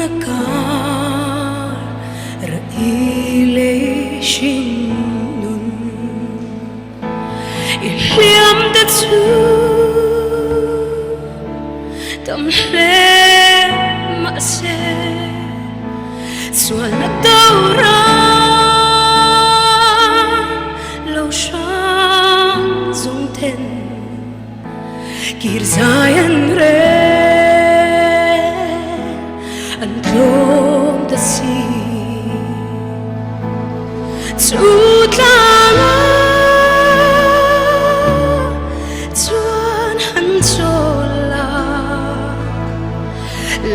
nakar ra ilay shinun iliam da tu tam le ma se sual na tàu ra lâu sáng dung ten kir zayan re an lom da si chu tlang chuan han chola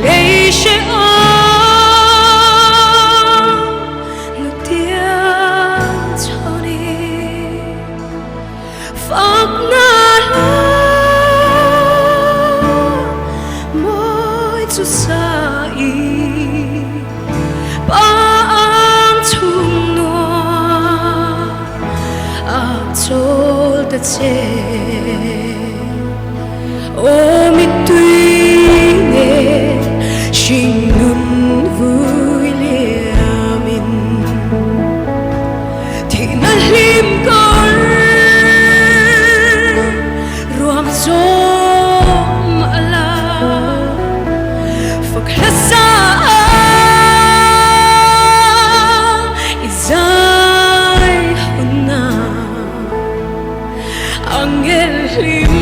lei she a nu tiang choni phak na la moi chu sai ba ang chung noa a chol da che o mi tui nghe shin nun vui liamin thì na lim cor ruam zo ma la phak la sa izai hunna angel lim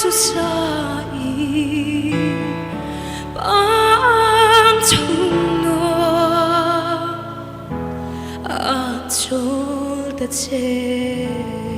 chu sai bang chung noa a chol da che